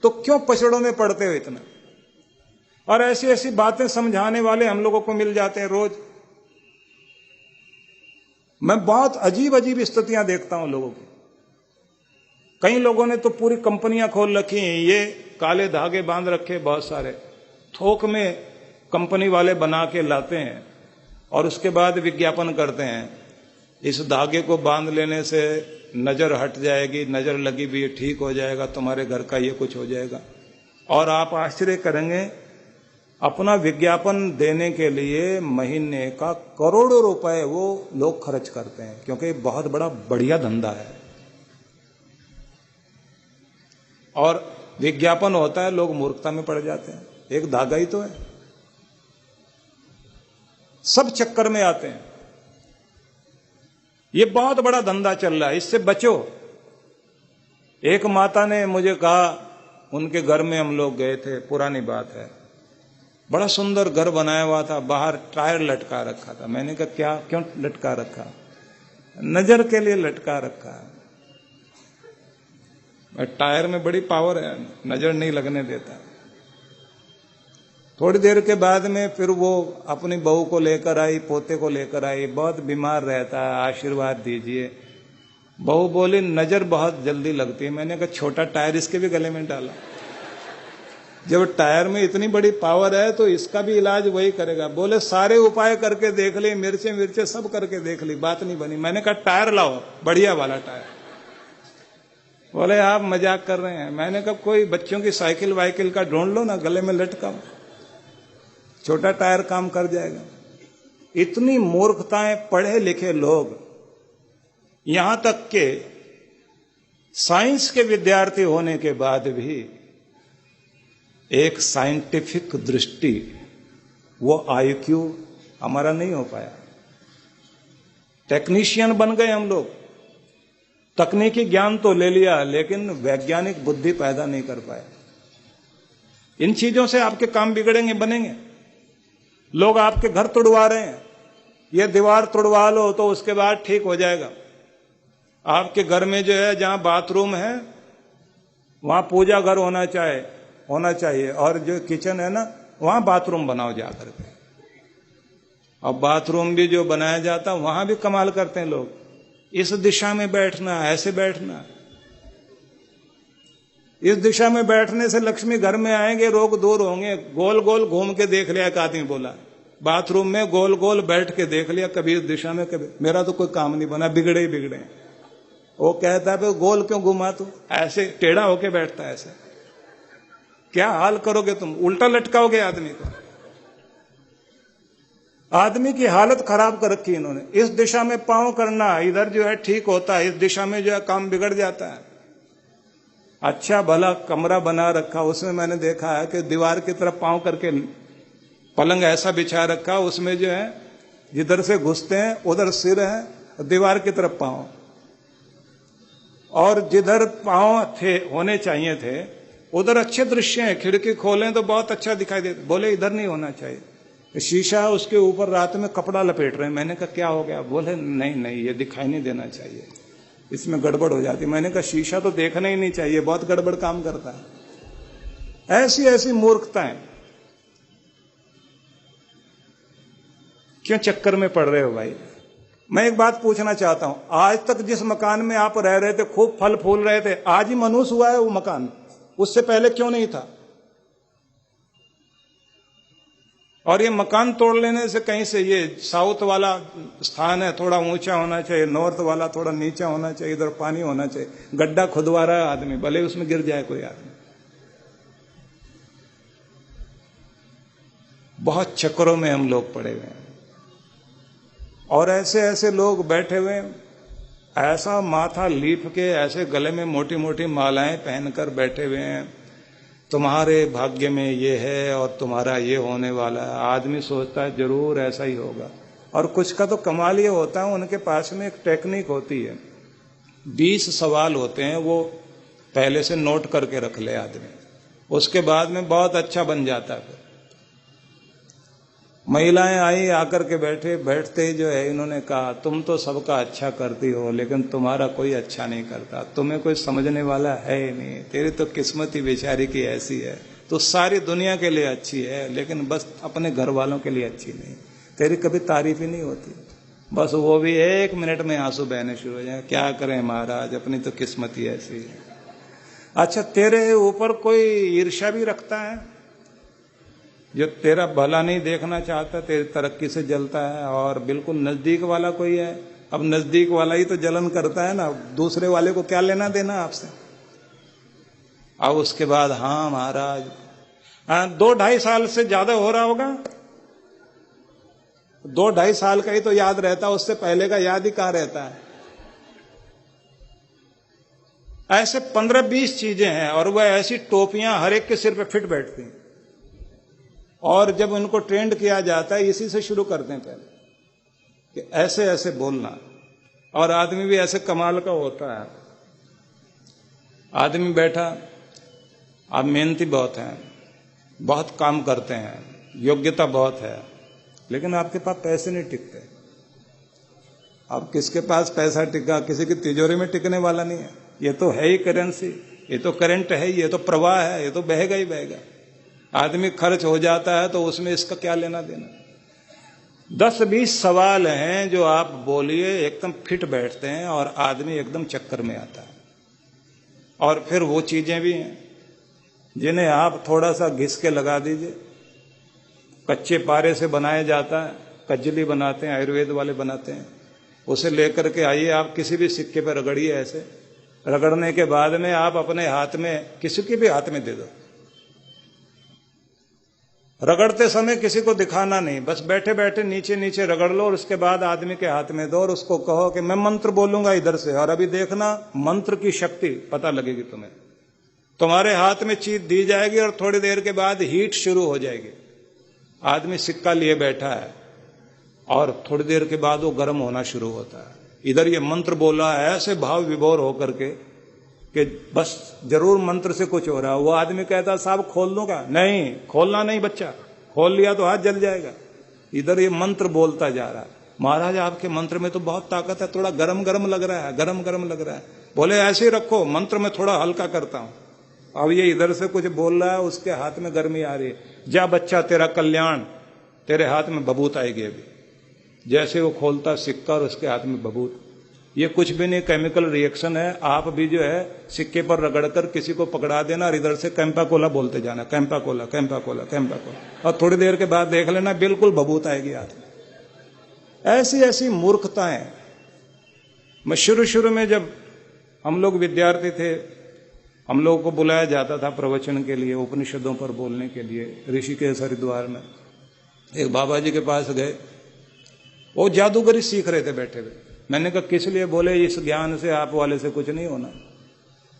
तो क्यों पछड़ों में पड़ते हो इतना? और ऐसी ऐसी बातें समझाने वाले हम लोगों को मिल जाते हैं रोज। मैं बहुत अजीब अजीब स्थितियां देखता हूं लोगों की। कई लोगों ने तो पूरी कंपनियां खोल रखी हैं, ये काले धागे बांध रखे बहुत सारे, थोक में कंपनी वाले बना के लाते हैं और उसके बाद विज्ञापन करते हैं, इस धागे को बांध लेने से नजर हट जाएगी, नजर लगी भी ठीक हो जाएगा, तुम्हारे घर का ये कुछ हो जाएगा। और आप आश्चर्य करेंगे, अपना विज्ञापन देने के लिए महीने का करोड़ों रुपए वो लोग खर्च करते हैं, क्योंकि बहुत बड़ा बढ़िया धंधा है। और विज्ञापन होता है, लोग मूर्खता में पड़ जाते हैं, एक धागा ही तो है, सब चक्कर में आते हैं। ये बहुत बड़ा धंधा चल रहा है, इससे बचो। एक माता ने मुझे कहा, उनके घर में हम लोग गए थे, पुरानी बात है, बड़ा सुंदर घर बनाया हुआ था, बाहर टायर लटका रखा था। मैंने कहा क्या, क्यों लटका रखा? नजर के लिए लटका रखा है। टायर में बड़ी पावर है, नजर नहीं लगने देता। थोड़ी देर के बाद में फिर वो अपनी बहू को लेकर आई, पोते को लेकर आई, बहुत बीमार रहता है, आशीर्वाद दीजिए। बहू बोली नजर बहुत जल्दी लगती है। मैंने कहा छोटा टायर इसके भी गले में डाला। जब टायर में इतनी बड़ी पावर है तो इसका भी इलाज वही करेगा। बोले सारे उपाय करके देख ली, मिर्चे मिर्चे सब करके देख ली, बात नहीं बनी। मैंने कहा टायर लाओ, बढ़िया वाला टायर। बोले आप मजाक कर रहे हैं। मैंने कहा कोई बच्चों की साइकिल वाइकिल का ढूंढ लो ना, गले में लटकाओ, छोटा टायर काम कर जाएगा। इतनी मूर्खताएं, पढ़े लिखे लोग, यहां तक के साइंस के विद्यार्थी होने के बाद भी एक साइंटिफिक दृष्टि, वो IQ हमारा नहीं हो पाया। टेक्नीशियन बन गए हम लोग, तकनीकी ज्ञान तो ले लिया, लेकिन वैज्ञानिक बुद्धि पैदा नहीं कर पाए। इन चीजों से आपके काम बिगड़ेंगे, बनेंगे। लोग आपके घर तोड़वा रहे हैं, ये दीवार तोड़वा लो तो उसके बाद ठीक हो जाएगा। आपके घर में जो है, जहां बाथरूम है वहां पूजा घर होना चाहिए, और जो किचन है ना, वहां बाथरूम बनाओ जाकर के। अब बाथरूम भी जो बनाया जाता है वहां भी कमाल करते हैं लोग, इस दिशा में बैठना, ऐसे बैठना। इस दिशा में बैठने से लक्ष्मी घर में आएंगे, रोग दूर होंगे। गोल गोल घूम के देख लिया, एक आदमी बोला, बाथरूम में गोल गोल बैठ के देख लिया, कभी इस दिशा में, कभी। मेरा तो कोई काम नहीं बना, बिगड़े ही बिगड़े। वो कहता है गोल क्यों घुमा, तू ऐसे टेढ़ा होके बैठता है, ऐसे क्या हाल करोगे तुम, उल्टा लटकाओगे आदमी को। आदमी की हालत खराब कर रखी इन्होंने। इस दिशा में पांव करना, इधर जो है ठीक होता है, इस दिशा में जो है काम बिगड़ जाता है। अच्छा भला कमरा बना रखा, उसमें मैंने देखा है कि दीवार की तरफ पांव करके पलंग ऐसा बिछा रखा, उसमें जो है जिधर से घुसते हैं उधर सिर है, दीवार की तरफ पांव, और जिधर पांव थे होने चाहिए थे उधर अच्छे दृश्य हैं। खिड़की खोलें तो बहुत अच्छा दिखाई देता। बोले इधर नहीं होना चाहिए। शीशा, उसके ऊपर रात में कपड़ा लपेट रहे हैं। मैंने कहा क्या हो गया? बोले नहीं ये दिखाई नहीं देना चाहिए, इसमें गड़बड़ हो जाती। मैंने कहा शीशा तो देखना ही नहीं चाहिए, बहुत गड़बड़ काम करता है। ऐसी ऐसी मूर्खताएं, क्यों चक्कर में पड़ रहे हो भाई? मैं एक बात पूछना चाहता हूं, आज तक जिस मकान में आप रह रहे थे, खूब फल फूल रहे थे, आज ही मनुष्य हुआ है वो मकान, उससे पहले क्यों नहीं था? और ये मकान तोड़ लेने से कहीं से, ये साउथ वाला स्थान है, थोड़ा ऊंचा होना चाहिए, नॉर्थ वाला थोड़ा नीचा होना चाहिए, इधर पानी होना चाहिए। गड्ढा खुदवा रहा है आदमी, भले उसमें गिर जाए कोई आदमी। बहुत चक्करों में हम लोग पड़े हुए हैं, और ऐसे ऐसे लोग बैठे हुए हैं, ऐसा माथा लीप के, ऐसे गले में मोटी मोटी मालाएं पहनकर बैठे हुए हैं, तुम्हारे भाग्य में ये है और तुम्हारा ये होने वाला है। आदमी सोचता है जरूर ऐसा ही होगा। और कुछ का तो कमाल ये होता है, उनके पास में एक टेक्निक होती है, 20 सवाल होते हैं, वो पहले से नोट करके रख ले आदमी, उसके बाद में बहुत अच्छा बन जाता है। महिलाएं आई, आकर के बैठते ही जो है इन्होंने कहा, तुम तो सबका अच्छा करती हो लेकिन तुम्हारा कोई अच्छा नहीं करता, तुम्हें कोई समझने वाला है ही नहीं, तेरी तो किस्मत ही बेचारी की ऐसी है, तो सारी दुनिया के लिए अच्छी है लेकिन बस अपने घर वालों के लिए अच्छी नहीं, तेरी कभी तारीफ ही नहीं होती। बस वो भी 1 मिनट में आंसू बहने शुरू हो जाए, क्या करें महाराज, अपनी तो किस्मत ही ऐसी है। अच्छा, तेरे ऊपर कोई ईर्ष्या भी रखता है जो तेरा भला नहीं देखना चाहता, तेरी तरक्की से जलता है, और बिल्कुल नजदीक वाला कोई है, अब नजदीक वाला ही तो जलन करता है ना, दूसरे वाले को क्या लेना देना आपसे। अब उसके बाद, हाँ महाराज, 2-2.5 साल से ज्यादा हो रहा होगा, 2-2.5 साल का ही तो याद रहता, उससे पहले का याद ही कहां रहता है। ऐसे 15-20 चीजें हैं और वह ऐसी टोपियां हर एक के सिर पे फिट बैठती हैं, और जब उनको ट्रेंड किया जाता है, इसी से शुरू करते हैं पहले कि ऐसे ऐसे बोलना, और आदमी भी ऐसे कमाल का होता है। आदमी बैठा, आप मेहनती बहुत हैं, बहुत काम करते हैं, योग्यता बहुत है, लेकिन आपके पास पैसे नहीं टिकते। अब किसके पास पैसा टिका, किसी की तिजोरी में टिकने वाला नहीं है। ये तो है ही करेंसी, ये तो करंट है, ये तो प्रवाह है, ये तो बहेगा ही बहेगा। आदमी खर्च हो जाता है तो उसमें इसका क्या लेना देना। 10-20 सवाल हैं जो आप बोलिए एकदम फिट बैठते हैं और आदमी एकदम चक्कर में आता है। और फिर वो चीजें भी हैं जिन्हें आप थोड़ा सा घिस के लगा दीजिए। कच्चे पारे से बनाया जाता है, कजली बनाते हैं, आयुर्वेद वाले बनाते हैं, उसे लेकर के आइए, आप किसी भी सिक्के पर रगड़िए। ऐसे रगड़ने के बाद में आप अपने हाथ में, किसी के भी हाथ में दे दो। रगड़ते समय किसी को दिखाना नहीं, बस बैठे बैठे नीचे नीचे रगड़ लो, और उसके बाद आदमी के हाथ में दो और उसको कहो कि मैं मंत्र बोलूंगा इधर से, और अभी देखना मंत्र की शक्ति पता लगेगी तुम्हें। तुम्हारे हाथ में चीज दी जाएगी और थोड़ी देर के बाद हीट शुरू हो जाएगी। आदमी सिक्का लिए बैठा है और थोड़ी देर के बाद वो गर्म होना शुरू होता है। इधर ये मंत्र बोला है ऐसे भाव विभोर होकर के कि बस जरूर मंत्र से कुछ हो रहा है। वो आदमी कहता साहब खोल दूंगा, नहीं खोलना नहीं बच्चा, खोल लिया तो हाथ जल जाएगा। इधर ये मंत्र बोलता जा रहा है, महाराज आपके मंत्र में तो बहुत ताकत है, थोड़ा गरम गरम लग रहा है, गरम गरम लग रहा है। बोले ऐसे ही रखो, मंत्र में थोड़ा हल्का करता हूं। अब ये इधर से कुछ बोल रहा है, उसके हाथ में गर्मी आ रही है। जा बच्चा तेरा कल्याण, तेरे हाथ में बबूत आएगी अभी। जैसे वो खोलता सिक्का और उसके हाथ में बबूत, ये कुछ भी नहीं, केमिकल रिएक्शन है। आप भी जो है सिक्के पर रगड़कर किसी को पकड़ा देना और इधर से कैंपा कोला बोलते जाना, Campa Cola Campa Cola Campa Cola, और थोड़ी देर के बाद देख लेना बिल्कुल बबूत आएगी हाथ में। ऐसी ऐसी मूर्खताएं। मैं शुरू में जब हम लोग विद्यार्थी थे, हम लोगों को बुलाया जाता था प्रवचन के लिए, उपनिषदों पर बोलने के लिए ऋषिकेश हरिद्वार में। एक बाबा जी के पास गए, वो जादूगरी सीख रहे थे बैठे हुए। मैंने कहा किस लिए? बोले इस ज्ञान से आप वाले से कुछ नहीं होना,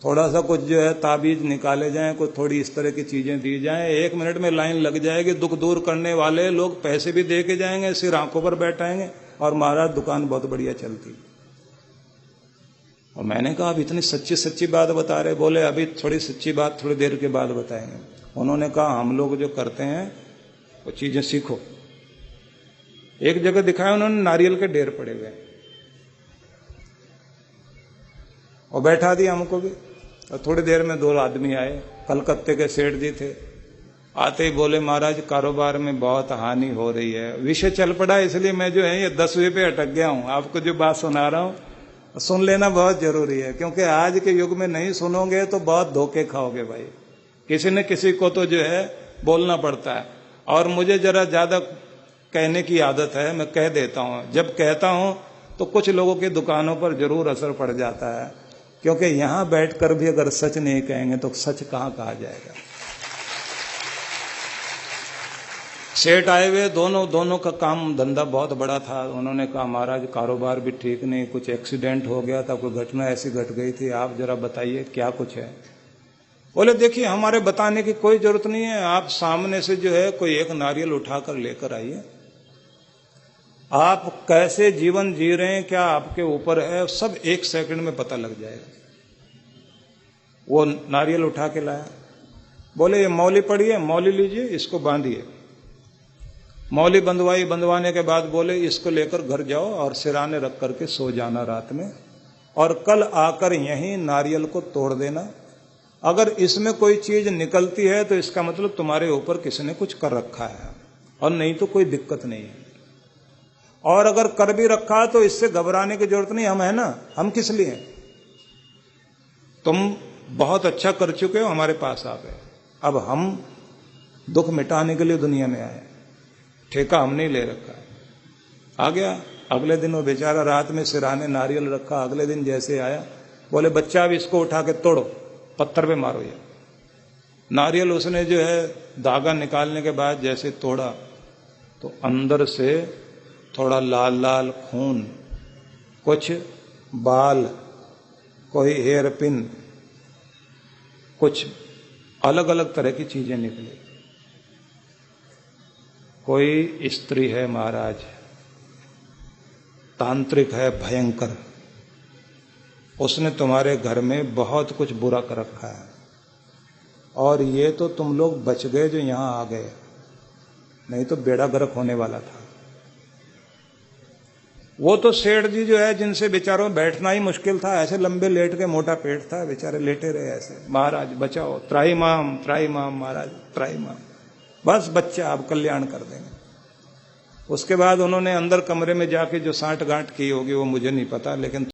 थोड़ा सा कुछ जो है ताबीज निकाले जाएं, कुछ थोड़ी इस तरह की चीजें दी जाएं, 1 मिनट में लाइन लग जाएगी। दुख दूर करने वाले लोग पैसे भी दे के जाएंगे, सिर आंखों पर बैठाएंगे, और महाराज दुकान बहुत बढ़िया चलती। और मैंने कहा अब इतनी सच्ची सच्ची बात बता रहे? बोले अभी थोड़ी सच्ची बात थोड़ी देर के बाद बताएंगे। उन्होंने कहा हम लोग जो करते हैं वो चीजें सीखो। एक जगह दिखाया उन्होंने, नारियल के ढेर पड़े हुए और बैठा दिया हमको भी। और थोड़ी देर में 2 आदमी आए, कलकत्ते के सेठ जी थे। आते ही बोले महाराज कारोबार में बहुत हानि हो रही है। विषय चल पड़ा, इसलिए मैं जो है ये 10वें पे अटक गया हूं। आपको जो बात सुना रहा हूं सुन लेना बहुत जरूरी है, क्योंकि आज के युग में नहीं सुनोगे तो बहुत धोखे खाओगे भाई। किसी न किसी को तो जो है बोलना पड़ता है, और मुझे जरा ज्यादा कहने की आदत है, मैं कह देता हूं। जब कहता हूं तो कुछ लोगों की दुकानों पर जरूर असर पड़ जाता है, क्योंकि यहां बैठकर भी अगर सच नहीं कहेंगे तो सच कहां कहा जाएगा। सेठ आए हुए, दोनों का काम धंधा बहुत बड़ा था। उन्होंने कहा महाराज कारोबार भी ठीक नहीं, कुछ एक्सीडेंट हो गया था, कोई घटना ऐसी घट गई थी, आप जरा बताइए क्या कुछ है। बोले देखिए हमारे बताने की कोई जरूरत नहीं है, आप सामने से जो है कोई एक नारियल उठाकर लेकर आइए। आप कैसे जीवन जी रहे हैं क्या आपके ऊपर है, सब 1 सेकंड में पता लग जाएगा। वो नारियल उठा के लाया। बोले ये मौली पड़ी है, मौली लीजिए, इसको बांधिए। मौली बंधवाने के बाद बोले इसको लेकर घर जाओ और सिराने रख करके सो जाना रात में, और कल आकर यहीं नारियल को तोड़ देना। अगर इसमें कोई चीज निकलती है तो इसका मतलब तुम्हारे ऊपर किसी ने कुछ कर रखा है, और नहीं तो कोई दिक्कत नहीं है। और अगर कर भी रखा तो इससे घबराने की जरूरत नहीं, हम है ना, हम किस लिए? तुम बहुत अच्छा कर चुके हो, हमारे पास आ गए, अब हम दुख मिटाने के लिए दुनिया में आए, ठेका हमने ही ले रखा है। आ गया। अगले दिन वो बेचारा रात में सिराने नारियल रखा, अगले दिन जैसे आया बोले बच्चा अब इसको उठा के तोड़ो, पत्थर पे मारो। ये नारियल उसने जो है धागा निकालने के बाद जैसे तोड़ा तो अंदर से थोड़ा लाल लाल खून, कुछ बाल, कोई हेयर पिन, कुछ अलग अलग तरह की चीजें निकली। कोई स्त्री है महाराज, तांत्रिक है भयंकर, उसने तुम्हारे घर में बहुत कुछ बुरा कर रखा है, और ये तो तुम लोग बच गए जो यहां आ गए, नहीं तो बेड़ा गर्क होने वाला था। वो तो सेठ जी जो है जिनसे बेचारों में बैठना ही मुश्किल था, ऐसे लंबे लेट के, मोटा पेट था, बेचारे लेटे रहे ऐसे, महाराज बचाओ, त्राहिमाम त्राहिमाम महाराज त्राहिमाम, बस बच्चा आप कल्याण कर देंगे। उसके बाद उन्होंने अंदर कमरे में जाके जो सांठ गांठ की होगी वो मुझे नहीं पता, लेकिन